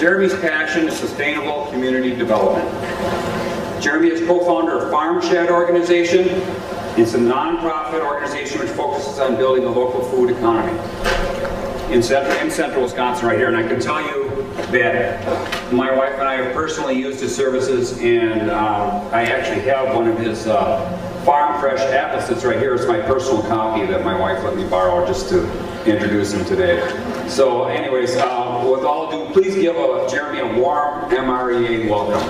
Jeremy's passion is sustainable community development. Jeremy is co-founder of Farmshed organization. It's a non-profit organization which focuses on building a local food economy in central Wisconsin right here. And I can tell you that my wife and I have personally used his services, and I actually have one of his Farm Fresh atlas that's right here. It's my personal copy that my wife let me borrow just to introduce him today. So anyways, with all due, please give Jeremy a warm MREA welcome.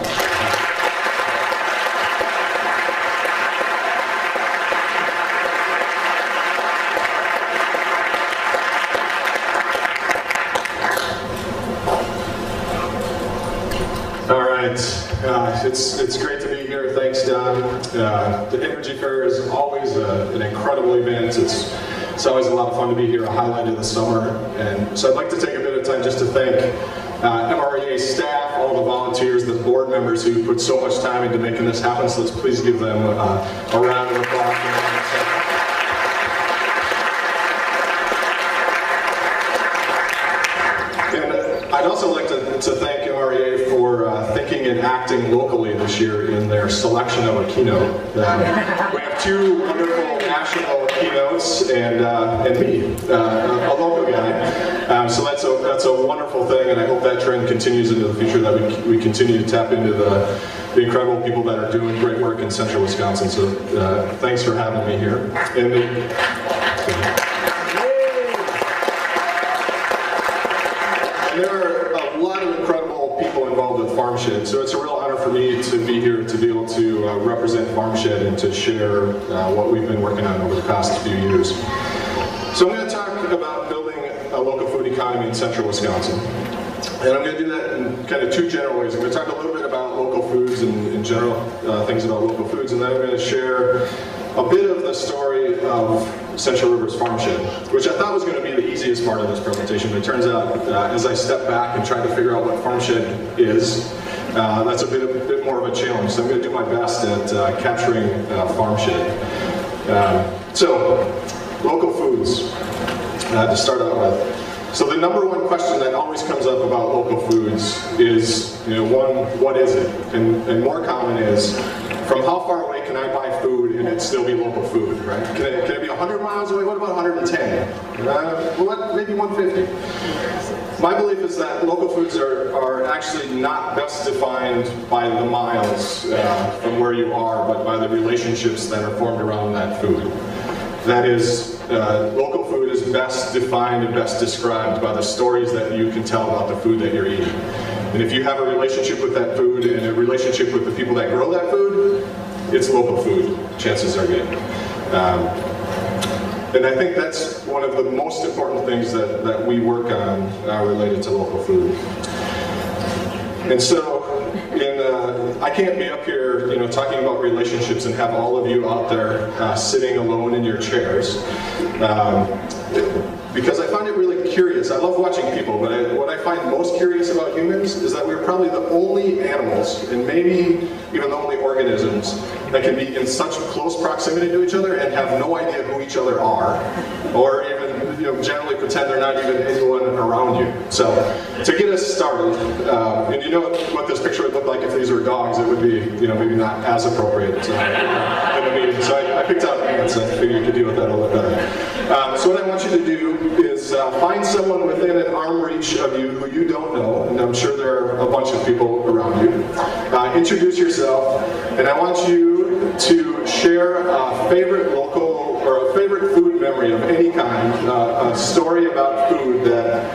It's great to be here. Thanks, Don. The Energy Fair is always an incredible event. It's always a lot of fun to be here, a highlight of the summer. And so I'd like to take a bit of time just to thank MREA staff, all the volunteers, the board members who put so much time into making this happen. So let's please give them a round of applause. I'd also like to thank MREA for thinking and acting locally this year in their selection of a keynote. We have two wonderful national keynotes and me, a local guy. So that's a wonderful thing, and I hope that trend continues into the future, that we continue to tap into the incredible people that are doing great work in central Wisconsin. So thanks for having me here. And there are a lot of incredible people involved with Farmshed, so it's a real honor for me to be here to be able to represent Farmshed and to share what we've been working on over the past few years. So I'm going to talk about building a local food economy in central Wisconsin. And I'm going to do that in kind of two general ways. I'm going to talk a little bit about local foods and in general things about local foods, and then I'm going to share a bit of the story of Central Rivers Farmshed, which I thought was going to be the easiest part of this presentation, but it turns out as I step back and try to figure out what Farmshed is, that's a bit more of a challenge. So I'm going to do my best at capturing Farmshed. So, local foods to start out with. So the number one question that always comes up about local foods is, one, what is it? And more common is, from how far away can I buy food and it still be local food, right? Can it be 100 miles away? What about 110? Maybe 150? My belief is that local foods are actually not best defined by the miles from where you are, but by the relationships that are formed around that food. That is, local food is best defined and best described by the stories that you can tell about the food that you're eating. And if you have a relationship with that food and a relationship with the people that grow that food, it's local food, chances are good. And I think that's one of the most important things that we work on related to local food. And so, I can't be up here, talking about relationships and have all of you out there sitting alone in your chairs, because I find it really curious. I love watching people, but what I find most curious about humans is that we're probably the only animals, and maybe even the only organisms, that can be in such close proximity to each other and have no idea who each other are, or even generally pretend they're not even anyone around you. So, to get us started, and you know what this picture would look like if these were dogs, it would be, maybe not as appropriate in a meeting. So I picked out ants, I figured you could deal with that a little bit better. So what I want you to do is find someone within an arm reach of you who you don't know, and I'm sure there are a bunch of people around you. Introduce yourself, and I want you to share a favorite local or a favorite food memory of any kind, a story about food that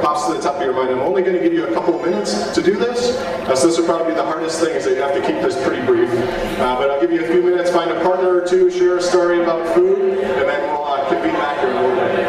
pops to the top of your mind. I'm only going to give you a couple of minutes to do this, so this will probably be the hardest thing, is that you have to keep this pretty brief. But I'll give you a few minutes, find a partner or two, share a story about food, and then we'll convene back here in a little bit.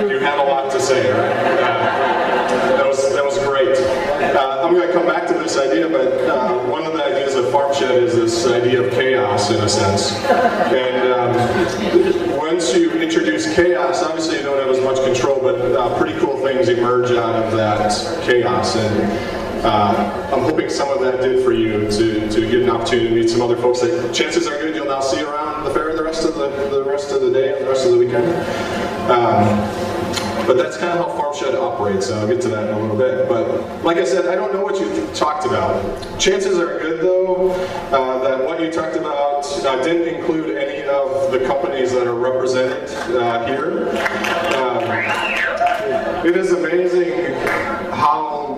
You had a lot to say, right? That was great. I'm going to come back to this idea, but one of the ideas of Farmshed is this idea of chaos, in a sense. And once you introduce chaos, obviously you don't have as much control, but pretty cool things emerge out of that chaos. And I'm hoping some of that did for you to get an opportunity to meet some other folks that chances are good you'll now see around the fair the rest of the day and the rest of the weekend. But that's kind of how Farmshed operates, and I'll get to that in a little bit. But like I said, I don't know what you talked about. Chances are good, though, that what you talked about didn't include any of the companies that are represented here. It is amazing how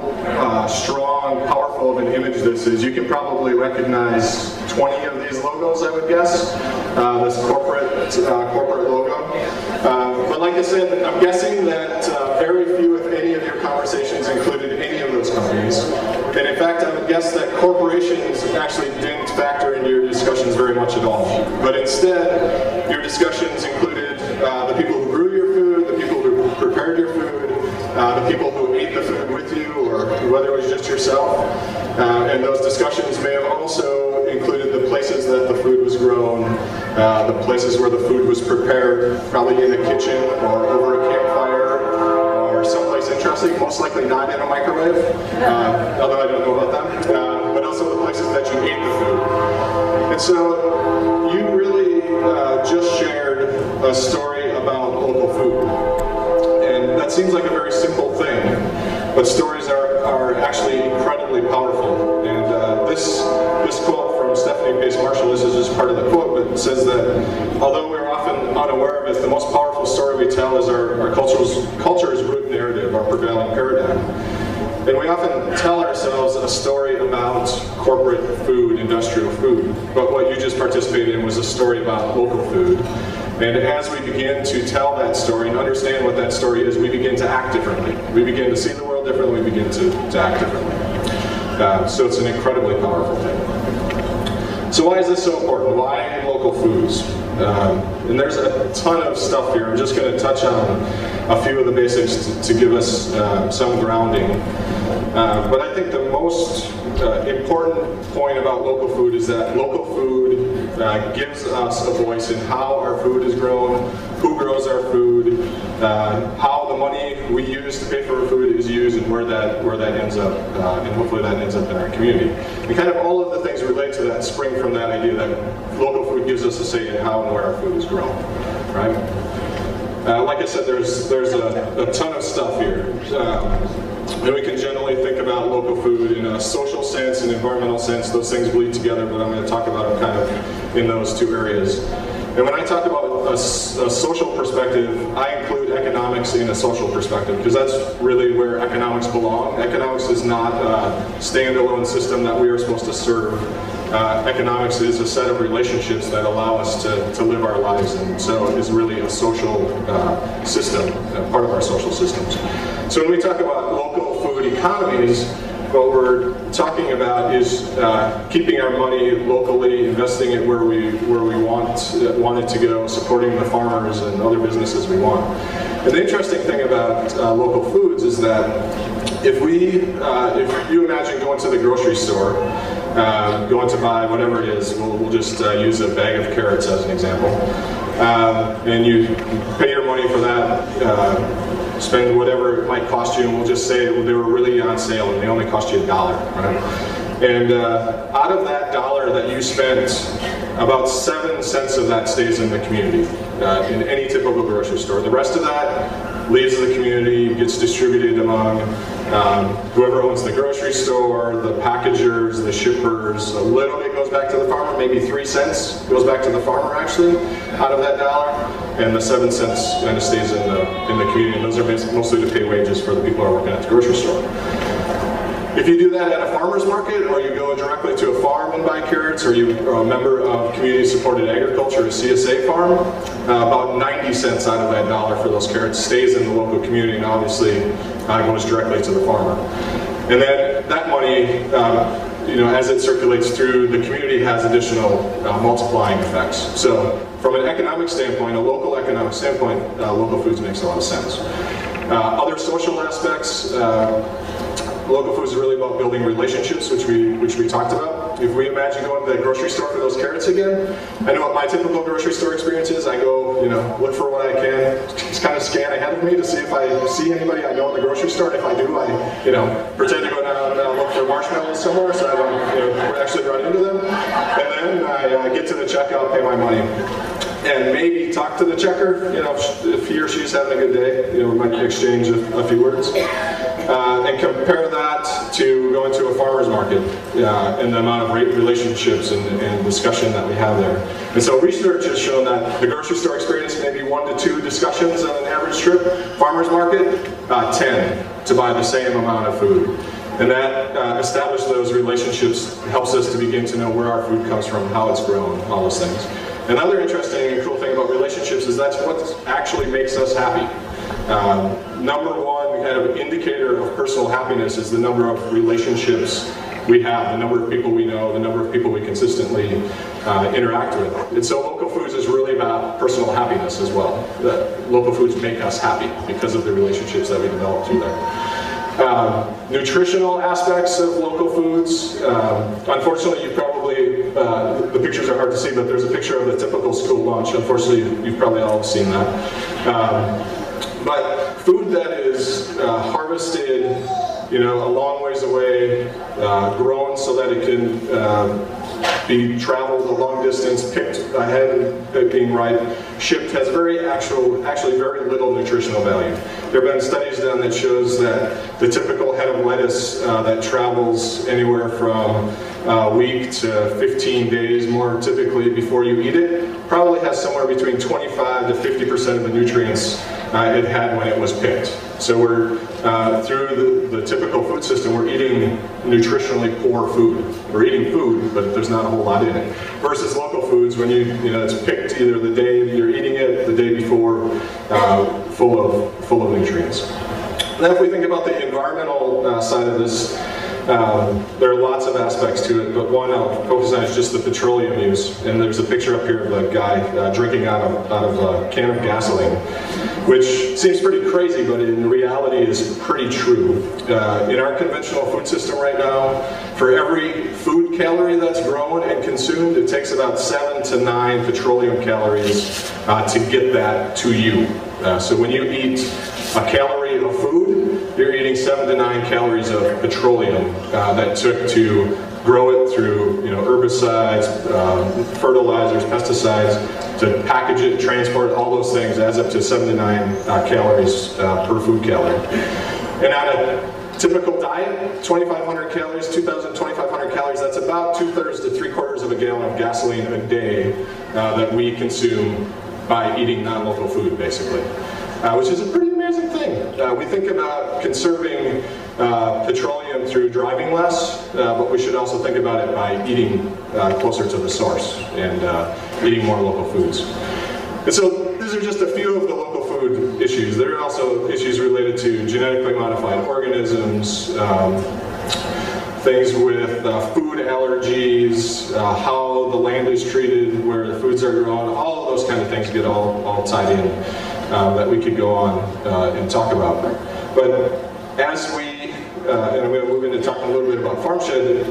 strong, powerful of an image this is. You can probably recognize 20 of these logos, I would guess. This corporate logo. But like I said, I'm guessing that very few, if any, of your conversations included any of those companies. And in fact, I would guess that corporations actually didn't factor into your discussions very much at all. But instead, your discussions included the people who grew your food, the people who prepared your food, the people who ate the food with you, or whether it was just yourself. And those discussions may have also included the places that the food was grown, the places where the food was prepared, probably in a kitchen or over a campfire or someplace interesting, most likely not in a microwave, although I don't know about them, but also the places that you ate the food. And so you really just shared a story about local food. And that seems like a very simple thing, but stories are actually incredibly powerful. And this quote from Stephanie Pace Marshall, this is just part of the quote, but it says that although we're often unaware of it, the most powerful story we tell is our culture's root narrative, our prevailing paradigm. And we often tell ourselves a story about corporate food, industrial food, but what you just participated in was a story about local food. And as we begin to tell that story and understand what that story is, we begin to act differently. We begin to see the world differently, we begin to act differently. So it's an incredibly powerful thing. So why is this so important? Why local foods? And there's a ton of stuff here. I'm just going to touch on a few of the basics to give us some grounding. But I think the most important point about local food is that local food gives us a voice in how our food is grown, who grows our food, how the money we use to pay for our food is used, and where that ends up, and hopefully that ends up in our community. And kind of all of the things related to that spring from that idea that local food gives us a say in how and where our food is grown, right? Like I said, there's a ton of stuff here. And we can generally think about local food in a social sense and environmental sense. Those things bleed together, but I'm going to talk about them kind of in those two areas. And when I talk about a social perspective, I include economics in a social perspective, because that's really where economics belong. Economics is not a standalone system that we are supposed to serve. Economics is a set of relationships that allow us to live our lives, and so it is really a social system, part of our social systems. So when we talk about local food economies, what we're talking about is keeping our money locally, investing it where we want it to go, supporting the farmers and other businesses we want. And the interesting thing about local foods is that if you imagine going to the grocery store, going to buy whatever it is, we'll just use a bag of carrots as an example, and you pay your money for that. Spend whatever it might cost you, and we'll just say they were really on sale and they only cost you $1, right? And out of that $1 that you spent, about 7 cents of that stays in the community in any typical grocery store. The rest of that leaves the community, gets distributed among whoever owns the grocery store, the packagers, the shippers. A little bit goes back to the farmer, maybe 3 cents goes back to the farmer actually out of that $1, and the 7 cents kind of stays in the community. And those are mostly to pay wages for the people who are working at the grocery store. If you do that at a farmer's market, or you go directly to a farm and buy carrots, or you are a member of Community Supported Agriculture, a CSA farm, about 90 cents out of that $1 for those carrots stays in the local community and obviously goes directly to the farmer. And then that money as it circulates through the community, has additional multiplying effects. So from an economic standpoint, a local economic standpoint, local foods makes a lot of sense. Other social aspects, local foods is really about building relationships, which we talked about. If we imagine going to the grocery store for those carrots again, I know what my typical grocery store experience is. I go, look for what I can, just kind of scan ahead of me to see if I see anybody I know in the grocery store. And if I do, I, pretend to go down and look for marshmallows somewhere so I don't, actually run into them. And then I get to the checkout, pay my money, and maybe talk to the checker. If he or she's having a good day, we might exchange a few words. And compare that to going to a farmer's market and the amount of relationships and discussion that we have there. And so research has shown that the grocery store experience maybe 1 to 2 discussions on an average trip. Farmer's market, 10 to buy the same amount of food. And that establish those relationships helps us to begin to know where our food comes from, how it's grown, all those things. Another interesting and cool thing about relationships is that's what actually makes us happy. Number one kind of indicator of personal happiness is the number of relationships we have, the number of people we know, the number of people we consistently interact with. And so local foods is really about personal happiness as well. Local foods make us happy because of the relationships that we develop through there. Nutritional aspects of local foods. Unfortunately, you probably, the pictures are hard to see, but there's a picture of the typical school lunch. Unfortunately, you've probably all seen that. But food that is harvested, a long ways away, grown so that it can be traveled a long distance, picked ahead of it being ripe, shipped, has actually very little nutritional value. There have been studies done that shows that the typical head of lettuce that travels anywhere from a week to 15 days more typically before you eat it, probably has somewhere between 25 to 50% of the nutrients it had when it was picked. So we're, through the typical food system, we're eating nutritionally poor food. We're eating food, but there's not a whole lot in it. Versus local foods, when it's picked either the day you're eating it, the day before, full of nutrients. Then if we think about the environmental side of this, there are lots of aspects to it, but one I'll focus on is just the petroleum use. And there's a picture up here of a guy drinking out of a can of gasoline, which seems pretty crazy, but in reality is pretty true. In our conventional food system right now, for every food calorie that's grown and consumed, it takes about 7 to 9 petroleum calories to get that to you. So when you eat a calorie of food, you're eating 7 to 9 calories of petroleum that took to grow it through herbicides, fertilizers, pesticides, to package it, transport, all those things adds up to 7 to 9 calories per food calorie. And on a typical diet, 2,500 calories, 2,500 calories, that's about 2/3 to 3/4 of a gallon of gasoline a day that we consume by eating non-local food, basically. Which is a pretty amazing thing. We think about conserving petroleum through driving less, but we should also think about it by eating closer to the source and eating more local foods. And so these are just a few of the local food issues. There are also issues related to genetically modified organisms, things with food allergies, how the land is treated, where the foods are grown, all of those kind of things get all tied in that we could go on and talk about. But as we, and I'm going to move into talking a little bit about Farmshed,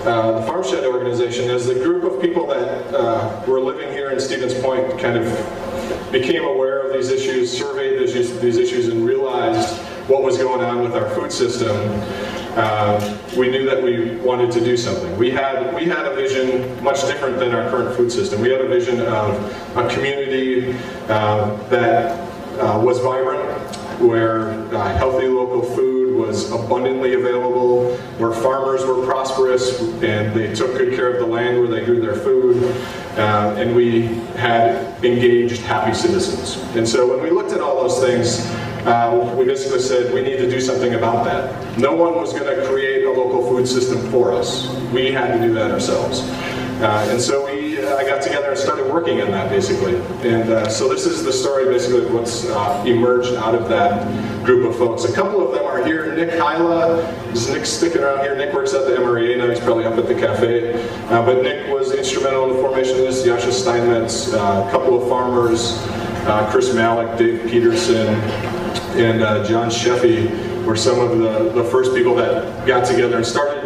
the Farmshed organization, as the group of people that were living here in Stevens Point kind of became aware of these issues, surveyed these issues, and realized what was going on with our food system, we knew that we wanted to do something. We had a vision much different than our current food system. We had a vision of a community that was vibrant, where healthy local food was abundantly available, where farmers were prosperous and they took good care of the land where they grew their food, and we had engaged, happy citizens. And so when we looked at all those things, we basically said we need to do something about that. No one was going to create a local food system for us. We had to do that ourselves. And so we I got together and started working on that, basically. And so this is the story, basically, of what's emerged out of that group of folks. A couple of them are here. Nick Hyla, is Nick sticking around here? Nick works at the MREA now, he's probably up at the cafe. But Nick was instrumental in the formation of this. Yasha Steinmetz, a couple of farmers, Chris Malik, Dave Peterson, and John Sheffy were some of the first people that got together and started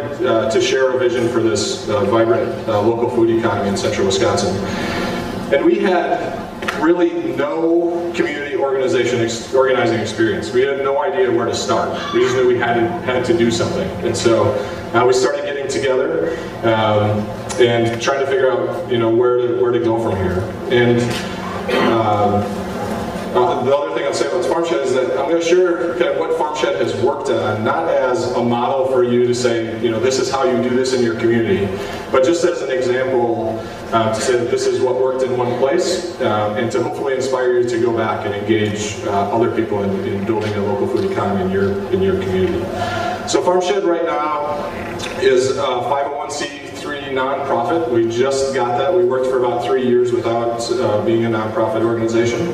to share a vision for this vibrant local food economy in central Wisconsin. And we had really no community organizing experience. We had no idea where to start. We just knew we had to do something. And so we started getting together and trying to figure out, where to go from here. And the other thing I'll say about Farmshed is that I'm going to share kind of what Farmshed has worked on, not as a model for you to say, this is how you do this in your community, but just as an example to say that this is what worked in one place, and to hopefully inspire you to go back and engage other people in building a local food economy in your community. So Farmshed right now is a 501c3 nonprofit. We just got that. We worked for about 3 years without being a nonprofit organization.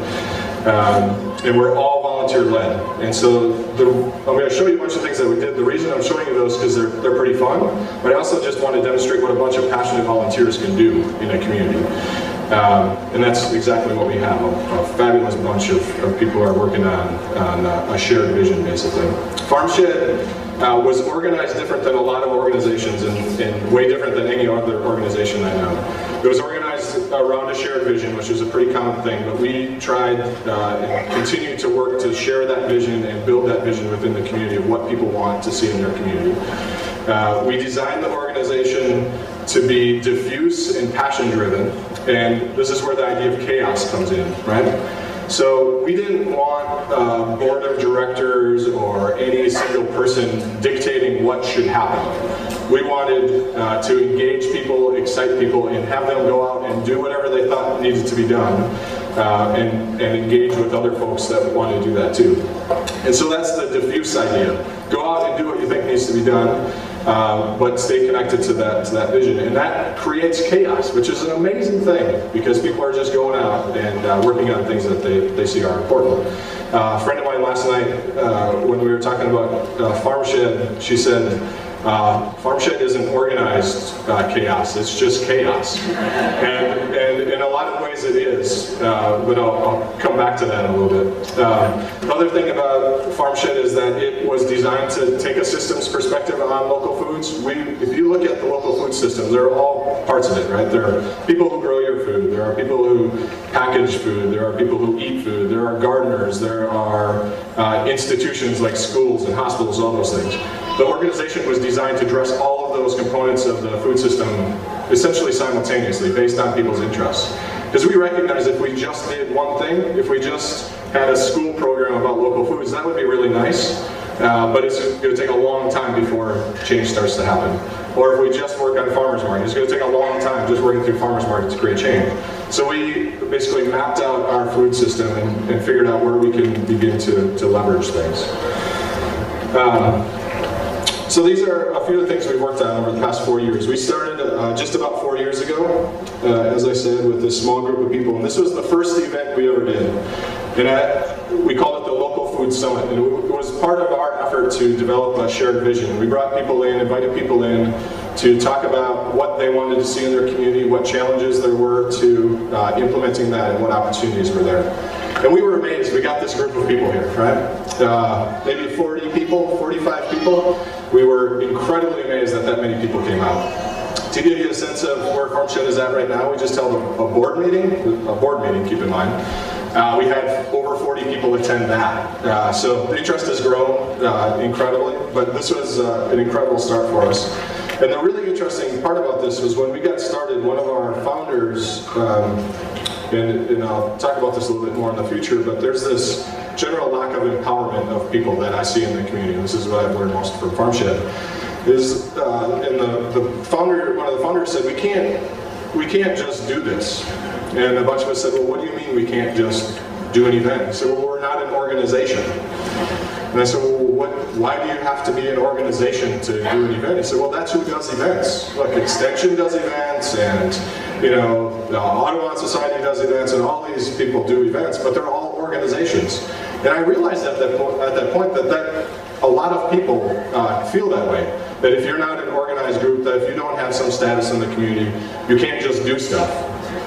And we're all volunteer-led. And so I'm going to show you a bunch of things that we did. The reason I'm showing you those is because they're pretty fun, but I also just want to demonstrate what a bunch of passionate volunteers can do in a community. And that's exactly what we have, a fabulous bunch of people who are working on a shared vision, basically. Farmshed was organized different than a lot of organizations and way different than any other organization I know. It was organized around a shared vision, which is a pretty common thing, but we tried and continue to work to share that vision and build that vision within the community of what people want to see in their community. We designed the organization to be diffuse and passion-driven, and this is where the idea of chaos comes in, right? So we didn't want a board of directors or any single person dictating what should happen. We wanted to engage people, excite people, and have them go out and do whatever they thought needed to be done, and engage with other folks that want to do that too. And so that's the diffuse idea. Go out and do what you think needs to be done, but stay connected to that vision. And that creates chaos, which is an amazing thing, because people are just going out and working on things that they see are important. A friend of mine last night, when we were talking about Farmshed, she said, Farmshed isn't organized chaos, it's just chaos. And in a lot of ways it is, but I'll come back to that in a little bit. The other thing about Farmshed is that it was designed to take a systems perspective on local foods. If you look at the local food systems, there are all parts of it, right? There are people who grow your food, there are people who package food, there are people who eat food, there are gardeners, there are institutions like schools and hospitals, all those things. The organization was designed to address all of those components of the food system essentially simultaneously, based on people's interests. Because we recognize if we just did one thing, if we just had a school program about local foods, that would be really nice, but it's going to take a long time before change starts to happen. Or if we just work on farmers market, it's going to take a long time just working through farmers market to create change. So we basically mapped out our food system and figured out where we can begin to leverage things. So these are a few of the things we've worked on over the past 4 years. We started just about 4 years ago, as I said, with this small group of people. And this was the first event we ever did. And we called it the Local Food Summit. And it was part of our effort to develop a shared vision. We brought people in, invited people in to talk about what they wanted to see in their community, what challenges there were to implementing that, and what opportunities were there. And we were amazed. We got this group of people here, right? Maybe 40 people, 45 people. We were incredibly amazed that many people came out. To give you a sense of where Farmshed is at right now, we just held a board meeting, keep in mind. We had over 40 people attend that. So the interest has grown incredibly, but this was an incredible start for us. And the really interesting part about this was when we got started, one of our founders, and I'll talk about this a little bit more in the future, but there's this general lack of empowerment of people that I see in the community. This is what I've learned most from Farmshed. And one of the founders said, we can't just do this. And a bunch of us said, well, what do you mean we can't just do an event? He said, well, we're not an organization. And I said, well, why do you have to be an organization to do an event? He said, well, that's who does events. Look, Extension does events, and the Audubon Society does events, and all these people do events, but they're all organizations. And I realized at that point that a lot of people feel that way. That if you're not an organized group, that if you don't have some status in the community, you can't just do stuff.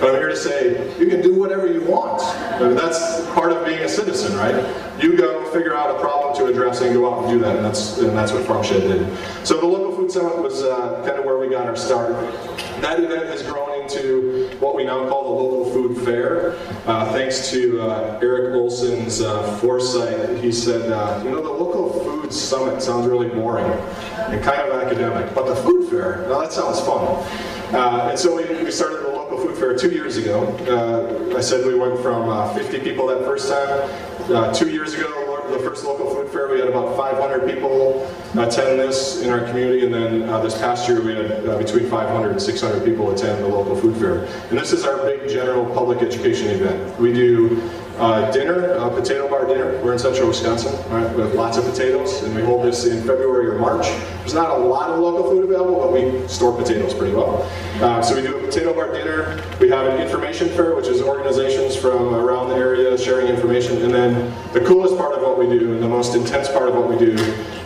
But I'm here to say, you can do whatever you want. I mean, that's part of being a citizen, right? You go figure out a problem to address and go out and do that, and that's what Farmshed did. So the Local Food Summit was kind of where we got our start. That event has grown into what we now call the Local Food Fair. Thanks to Eric Olson's foresight, he said, the Local Food Summit sounds really boring and kind of academic, but the food fair, now that sounds fun. And so we started the Local Food Fair 2 years ago. I said we went from 50 people that first time. 2 years ago, the first Local Food Fair, we had about 500 people attend this in our community, and then this past year we had between 500 and 600 people attend the Local Food Fair. And this is our big general public education event. We do dinner, potato bar dinner. We're in central Wisconsin, right, with lots of potatoes, and we hold this in February or March. There's not a lot of local food available, but we store potatoes pretty well. So we do a potato bar dinner. We have an information fair, which is organizations from around the area sharing information. And then the coolest part of what we do, and the most intense part of what we do,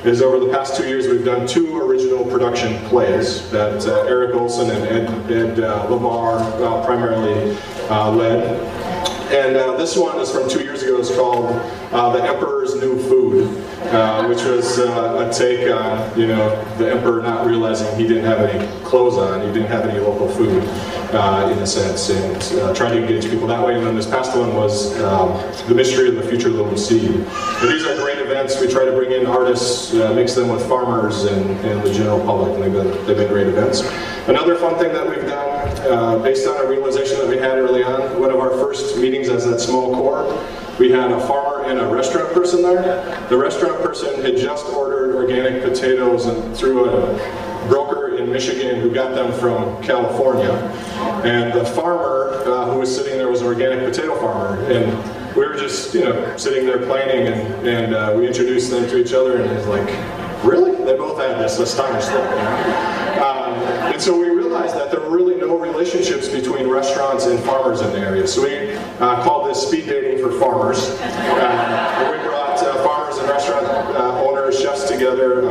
is over the past 2 years we've done 2 original production plays that Eric Olson and Ed Lamar primarily led. And this one is from 2 years ago. It's called The Emperor's New Food, which was a take on, the emperor not realizing he didn't have any clothes on, he didn't have any local food, in a sense, and trying to engage people that way. And then this past one was The Mystery of the Future Little Seed. And these are great events. We try to bring in artists, mix them with farmers and the general public, and they've been great events. Another fun thing that we've done, based on a realization that we had early on, one of our first meetings as that small core, we had a farmer and a restaurant person there. The restaurant person had just ordered organic potatoes through a broker in Michigan who got them from California. And the farmer who was sitting there was an organic potato farmer. And we were just, sitting there planning, and we introduced them to each other, and it's like, really? They both had this astonished look. And so we realized that there were really no relationships between restaurants and farmers in the area. So we called this speed dating for farmers. We brought farmers and restaurant owners, chefs together,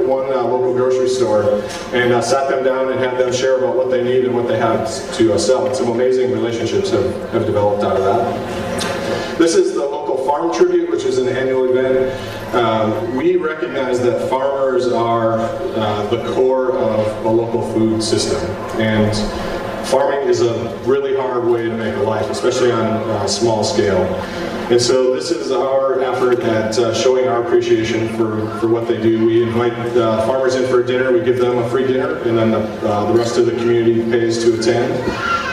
one local grocery store, and sat them down and had them share about what they need and what they have to sell. And some amazing relationships have developed out of that. This is the Local Farm Tribute, which is an annual event. We recognize that farmers are the core of a local food system, and farming is a really hard way to make a life, especially on a small scale. And so this is our effort at showing our appreciation for what they do. We invite farmers in for dinner, we give them a free dinner, and then the rest of the community pays to attend.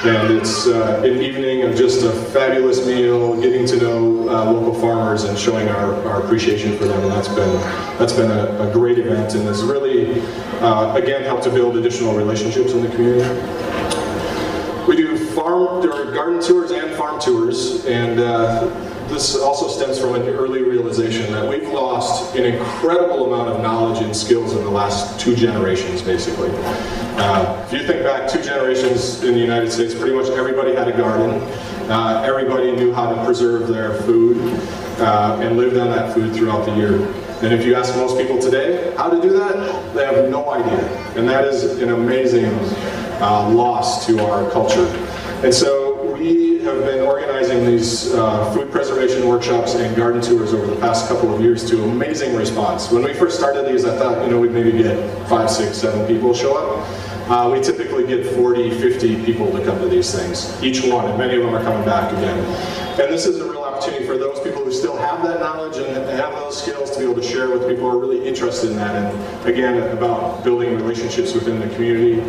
And it's an evening of just a fabulous meal, getting to know local farmers and showing our appreciation for them. And that's been a great event, and has really, again, helped to build additional relationships in the community. We do garden tours and farm tours, and this also stems from an early realization that we've lost an incredible amount of knowledge and skills in the last 2 generations, basically. If you think back 2 generations in the United States, pretty much everybody had a garden. Everybody knew how to preserve their food and lived on that food throughout the year. And if you ask most people today how to do that, they have no idea. And that is an amazing loss to our culture. And so we have been organizing these food preservation workshops and garden tours over the past couple of years to amazing response. When we first started these, I thought, we'd maybe get 5, 6, 7 people show up. We typically get 40, 50 people to come to these things, each one, and many of them are coming back again. And this is a real opportunity for those people who still have that knowledge and have those skills to be able to share with people who are really interested in that, and again, about building relationships within the community,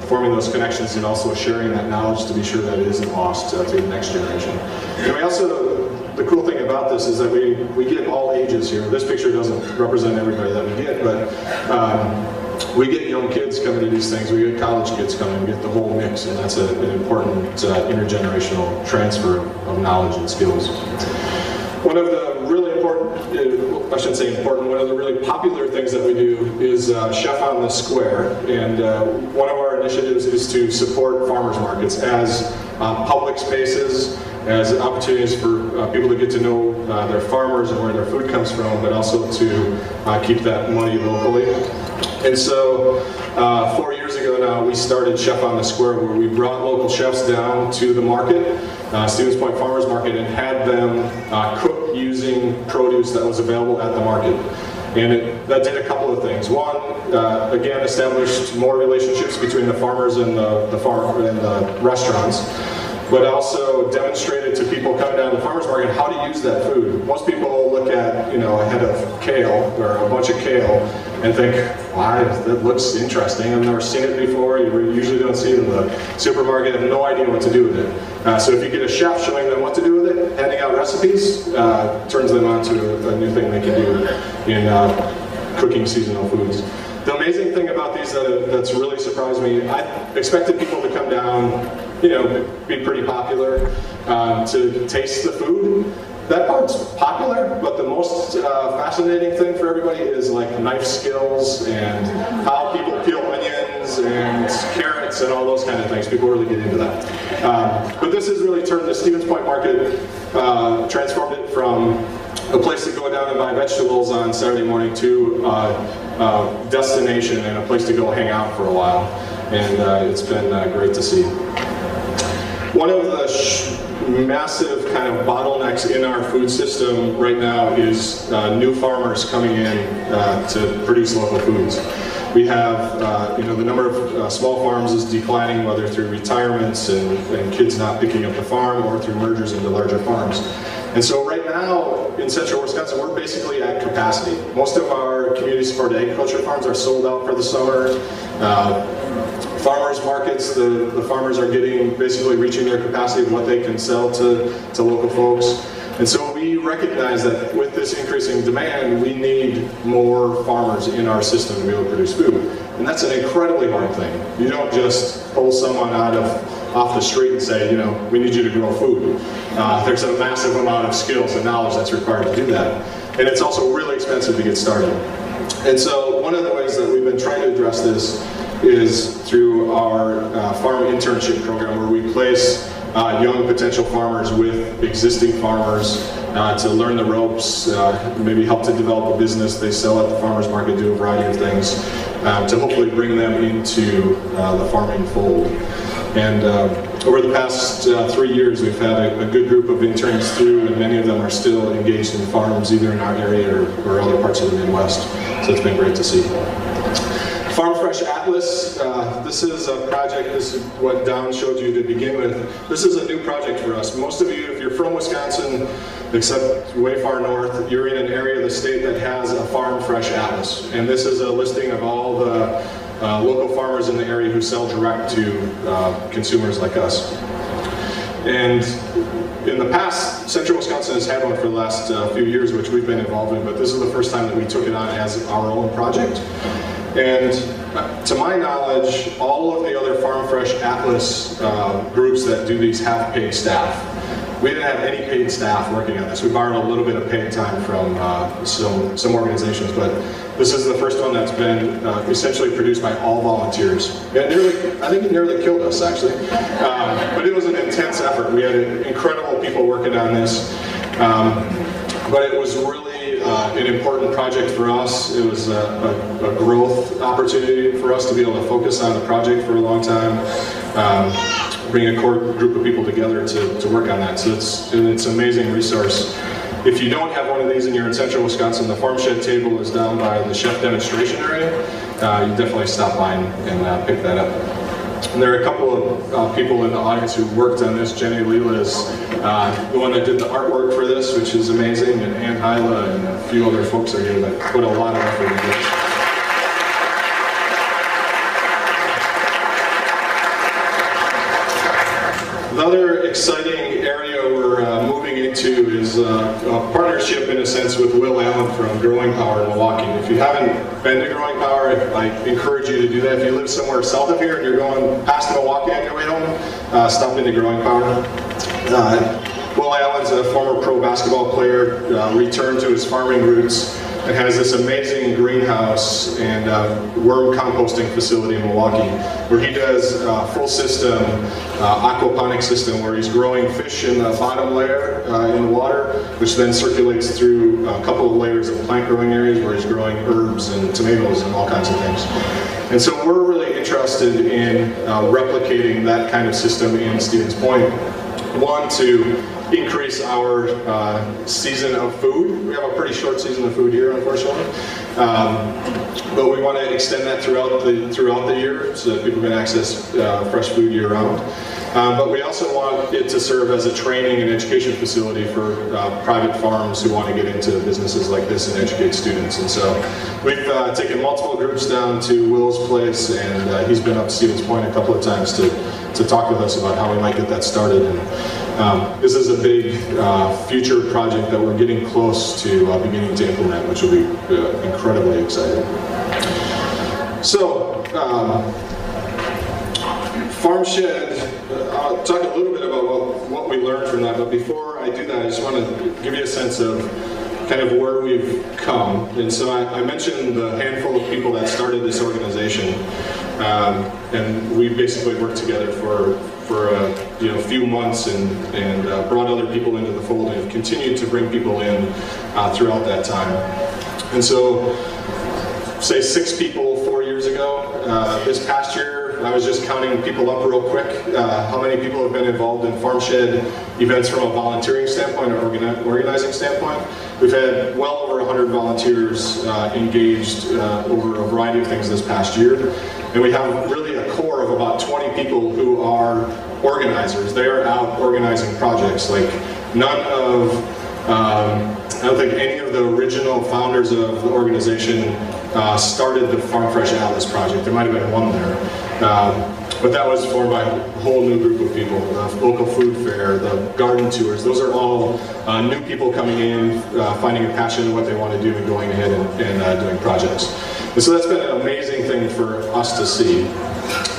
forming those connections, and also sharing that knowledge to be sure that it isn't lost to the next generation. And we also, the cool thing about this is that we get all ages here. This picture doesn't represent everybody that we get, but we get young kids coming to these things, we get college kids coming, we get the whole mix, and that's an important intergenerational transfer of knowledge and skills. One of the really important, I shouldn't say important, one of the really popular things that we do is Chef on the Square. And one of our initiatives is to support farmers markets as public spaces, as opportunities for people to get to know their farmers and where their food comes from, but also to keep that money locally. And so 4 years ago now, we started Chef on the Square, where we brought local chefs down to the market, Stevens Point Farmers Market, and had them cook using produce that was available at the market. And that did a couple of things. One, again, established more relationships between the farmers and the restaurants, but also demonstrated to people coming down to the farmers market how to use that food. Most people look at, a head of kale or a bunch of kale and think, wow, that looks interesting. I've never seen it before. You usually don't see it in the supermarket. Have no idea what to do with it. So if you get a chef showing them what to do with it, handing out recipes, turns them on to a new thing they can do in cooking seasonal foods. The amazing thing about these that's really surprised me, I expected people to come down, be pretty popular, to taste the food. That part's popular, but the most fascinating thing for everybody is like knife skills and how people peel onions and carrots and all those kind of things. People really get into that. But this has really turned the Stevens Point Market, transformed it from a place to go down and buy vegetables on Saturday morning to a destination and a place to go hang out for a while. And it's been great to see. One of the massive kind of bottlenecks in our food system right now is new farmers coming in to produce local foods. We have, the number of small farms is declining, whether through retirements and kids not picking up the farm or through mergers into larger farms. And so right now in central Wisconsin, we're basically at capacity. Most of our community supported agriculture farms are sold out for the summer. Farmers markets, the farmers are basically reaching their capacity of what they can sell to local folks. And so we recognize that with this increasing demand, we need more farmers in our system to be able to produce food. And that's an incredibly hard thing. You don't just pull someone off the street and say, we need you to grow food. There's a massive amount of skills and knowledge that's required to do that. And it's also really expensive to get started. And so one of the ways that we've been trying to address this is through our farm internship program, where we place young potential farmers with existing farmers to learn the ropes, maybe help to develop a business they sell at the farmers market, do a variety of things to hopefully bring them into the farming fold. And over the past 3 years, we've had a good group of interns through, and many of them are still engaged in farms, either in our area or other parts of the Midwest. So it's been great to see. Farm Fresh Atlas, this is a project, this is what Don showed you to begin with. This is a new project for us. Most of you, if you're from Wisconsin, except way far north, you're in an area of the state that has a Farm Fresh Atlas. And this is a listing of all the local farmers in the area who sell direct to consumers like us. And in the past, Central Wisconsin has had one for the last few years, which we've been involved in, but this is the first time that we took it on as our own project. And to my knowledge, all of the other Farm Fresh Atlas groups that do these have paid staff. We didn't have any paid staff working on this. We borrowed a little bit of paid time from some organizations, but this is the first one that's been essentially produced by all volunteers. I think it nearly killed us, actually. But it was an intense effort. We had incredible people working on this. But it was really an important project for us. It was a growth opportunity for us to be able to focus on the project for a long time, bring a core group of people together to work on that. So it's an amazing resource. If you don't have one of these and you're in central Wisconsin, the Farmshed table is down by the chef demonstration area. You definitely stop by and pick that up. And there are a couple of people in the audience who worked on this. Jenny Leela is the one that did the artwork for this, which is amazing, and Ann Hyla and a few other folks are here that put a lot of effort into this. Another exciting area we're moving into is a partnership, in a sense, with Will Allen from Growing Power in Milwaukee. If you haven't been to Growing Power, I encourage you to do that. If you live somewhere south of here and you're going past Milwaukee on your way home, stop into Growing Power. Will Allen's a former pro basketball player, returned to his farming roots, and has this amazing greenhouse and worm composting facility in Milwaukee, where he does a full system, aquaponic system, where he's growing fish in the bottom layer in the water, which then circulates through a couple of layers of plant growing areas where he's growing herbs and tomatoes and all kinds of things. And so we're really interested in replicating that kind of system in Stevens Point. One, to increase our season of food. We have a pretty short season of food here, unfortunately, but we want to extend that throughout the year so that people can access fresh food year-round. But we also want it to serve as a training and education facility for private farms who want to get into businesses like this and educate students. And so we've taken multiple groups down to Will's place, and he's been up to Stevens Point a couple of times to talk with us about how we might get that started. And this is a big future project that we're getting close to beginning to implement, which will be incredibly exciting. So, Farmshed, I'll talk a little bit about what we learned from that, but before I do that, I just want to give you a sense of kind of where we've come. And so I mentioned the handful of people that started this organization, and we basically worked together for a few months and brought other people into the fold and have continued to bring people in throughout that time. And so, say 6 people 4 years ago. This past year, I was just counting people up real quick. How many people have been involved in Farmshed events from a volunteering standpoint or organizing standpoint? We've had well over 100 volunteers engaged over a variety of things this past year. And we have really a core of about 20 people who are organizers. They are out organizing projects. Like none of, I don't think any of the original founders of the organization started the Farm Fresh Atlas project. There might have been one there. But that was formed by a whole new group of people. The local food fair, the garden tours, those are all new people coming in, finding a passion in what they want to do and going ahead and doing projects. And so that's been an amazing thing for us to see.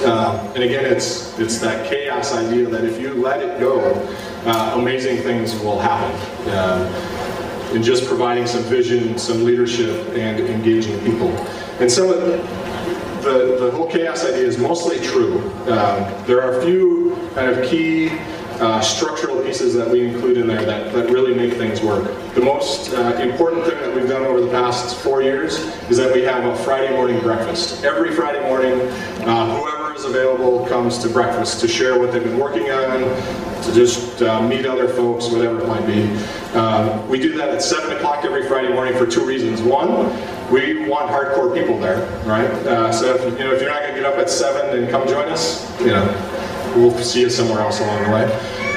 And again, it's that chaos idea that if you let it go, amazing things will happen. In just providing some vision, some leadership, and engaging people. And some of the whole chaos idea is mostly true. There are a few kind of key structural pieces that we include in there that really make things work. The most important thing that we've done over the past 4 years is that we have a Friday morning breakfast. Every Friday morning, whoever is available comes to breakfast to share what they've been working on, to just meet other folks, whatever it might be. We do that at 7 o'clock every Friday morning for 2 reasons. One, we want hardcore people there, right? So if you're not going to get up at 7 and come join us, we'll see you somewhere else along the way.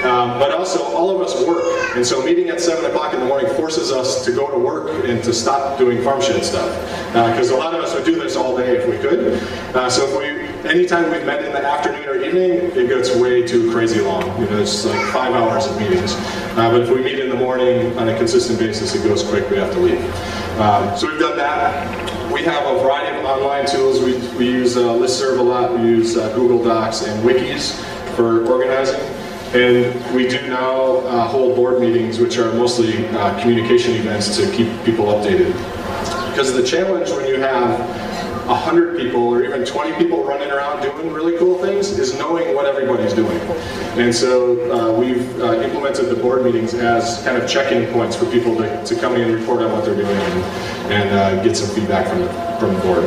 But also, all of us work, and so meeting at 7 o'clock in the morning forces us to go to work and to stop doing Farmshed stuff. Because a lot of us would do this all day if we could. So anytime we've met in the afternoon or evening, it gets way too crazy long. It's like 5 hours of meetings. But if we meet in the morning on a consistent basis, it goes quick, we have to leave. So we've done that. We have a variety of online tools. We use Listserv a lot. We use Google Docs and wikis for organizing. And we do now hold board meetings, which are mostly communication events to keep people updated. Because the challenge when you have 100 people or even 20 people running around doing really cool things is knowing what everybody's doing. And so we've implemented the board meetings as kind of check-in points for people to come in and report on what they're doing and get some feedback from the board.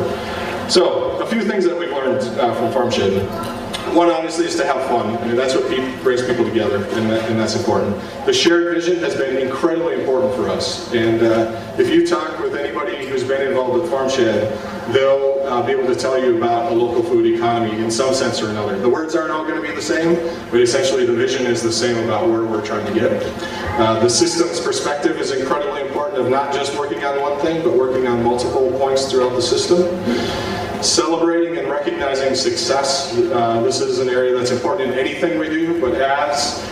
So a few things that we've learned from Farmshed. One, obviously, is to have fun. I mean, that's what brings people together, and that's important. The shared vision has been incredibly important for us. And if you talk with anybody who's been involved with Farmshed, they'll be able to tell you about a local food economy in some sense or another. The words aren't all going to be the same, but essentially the vision is the same about where we're trying to get. The systems perspective is incredibly important of not just working on one thing, but working on multiple points throughout the system. Celebrating and recognizing success. This is an area that's important in anything we do, but as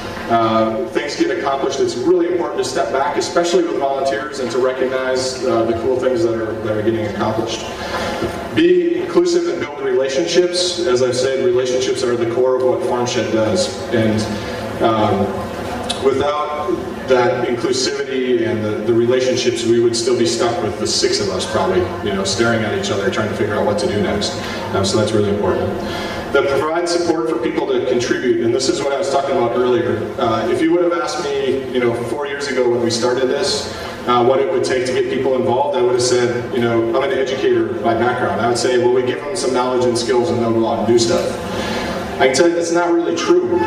things get accomplished, it's really important to step back, especially with volunteers, and to recognize the cool things that are getting accomplished. Be inclusive and build relationships. As I've said, relationships are the core of what Farmshed does. And without that inclusivity and the relationships, we would still be stuck with the 6 of us probably, staring at each other, trying to figure out what to do next. So that's really important. That provide support for people to contribute, and this is what I was talking about earlier. If you would have asked me, 4 years ago when we started this, what it would take to get people involved, I would have said, I'm an educator by background. I would say, well, we give them some knowledge and skills and they'll go out and do stuff. I can tell you that's not really true.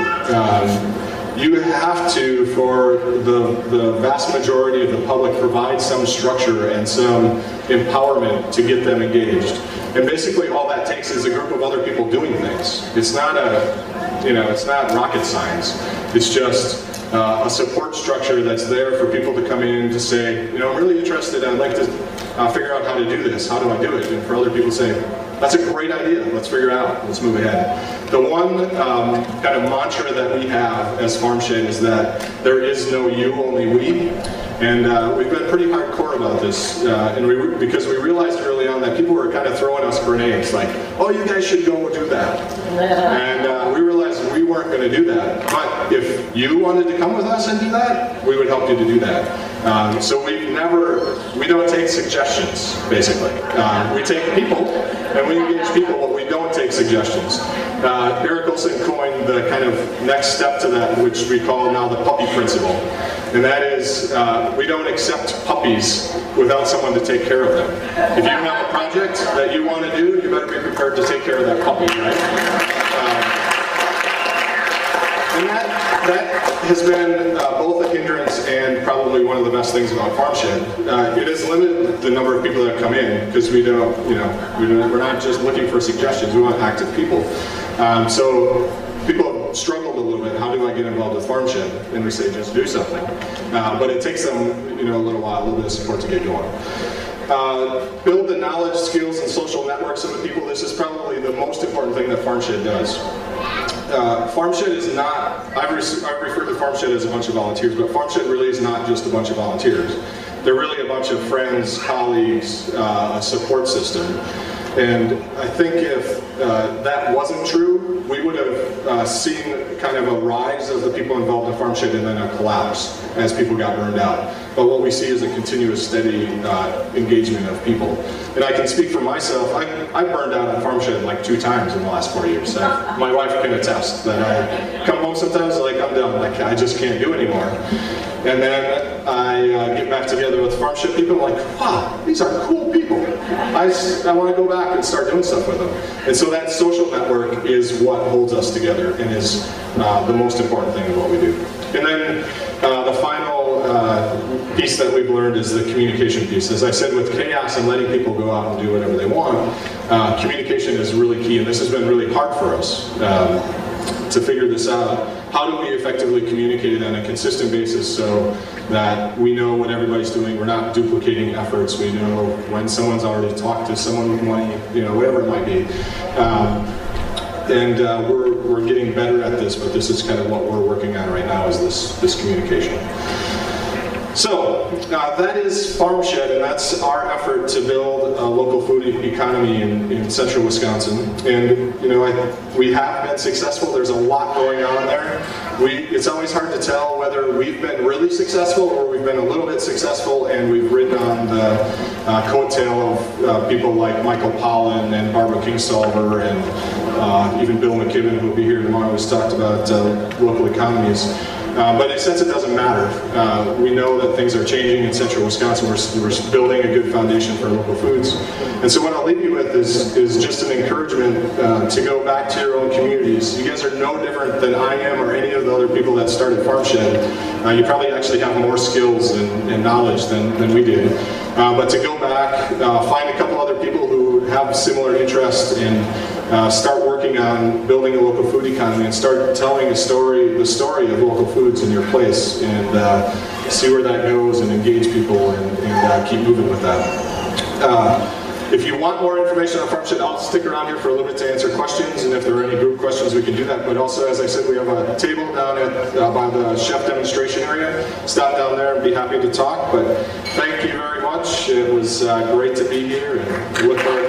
You have to, for the vast majority of the public, provide some structure and some empowerment to get them engaged. And basically all that takes is a group of other people doing things. It's not it's not rocket science. It's just a support structure that's there for people to come in to say, I'm really interested, I'd like to figure out how to do this. How do I do it? And for other people to say, that's a great idea, let's figure it out, let's move ahead. The one kind of mantra that we have as Farmshed is that there is no you, only we. And we've been pretty hardcore about this, because we realized early on that people were kind of throwing us grenades, like, oh, you guys should go do that. And we realized we weren't going to do that. But if you wanted to come with us and do that, we would help you to do that. So we don't take suggestions, basically. We take people, and we engage people, but we don't take suggestions. Eric Olson coined the kind of next step to that, which we call now the puppy principle. And that is, we don't accept puppies without someone to take care of them. If you have a project that you want to do, you better be prepared to take care of that puppy, right? And that has been both a hindrance and probably one of the best things about Farmshed. It has limited the number of people that come in, because we don't, we're not just looking for suggestions, we want active people. So people struggled a little bit. How do I get involved with Farmshed? And we say, just do something. But it takes them, a little while, a little bit of support to get going. Build the knowledge, skills, and social networks of the people. This is probably the most important thing that Farmshed does. Farmshed is not, I've referred to Farmshed as a bunch of volunteers, but Farmshed really is not just a bunch of volunteers. They're really a bunch of friends, colleagues, a support system. And I think if that wasn't true, we would have seen kind of a rise of the people involved in Farmshed and then a collapse as people got burned out. But what we see is a continuous, steady engagement of people. And I can speak for myself, I burned out on Farmshed like 2 times in the last 4 years. My wife can attest that I come home sometimes like I'm done, like I just can't do anymore. And then I get back together with Farmshed people, I'm like, wow, these are cool people. I want to go back and start doing stuff with them. And so that social network is what holds us together and is the most important thing of what we do. And then the final piece that we've learned is the communication piece. As I said, with chaos and letting people go out and do whatever they want, communication is really key, and this has been really hard for us to figure this out. How do we effectively communicate on a consistent basis so that we know what everybody's doing, we're not duplicating efforts, we know when someone's already talked to someone with money, whatever it might be. We're getting better at this, but this is kind of what we're working on right now, is this communication. So that is Farmshed, and that's our effort to build a local food economy in central Wisconsin. And we have been successful. There's a lot going on there. It's always hard to tell whether we've been really successful or we've been a little bit successful and we've ridden on the coattail of people like Michael Pollan and Barbara Kingsolver and even Bill McKibben, who will be here tomorrow, who's talked about local economies. But in a sense, it doesn't matter. We know that things are changing in central Wisconsin. We're building a good foundation for local foods. And so what I'll leave you with is just an encouragement to go back to your own communities. You guys are no different than I am or any of the other people that started Farmshed. You probably actually have more skills and knowledge than we did. But to go back, find a couple other people who have similar interests and start working on building a local food economy and start telling the story of local foods in your place, and see where that goes and engage people and keep moving with that. If you want more information on Farmshed, I'll stick around here for a little bit to answer questions, and if there are any group questions, we can do that. But also, as I said, we have a table down by the chef demonstration area. Stop down there and be happy to talk. But thank you very much. It was great to be here, and look forward to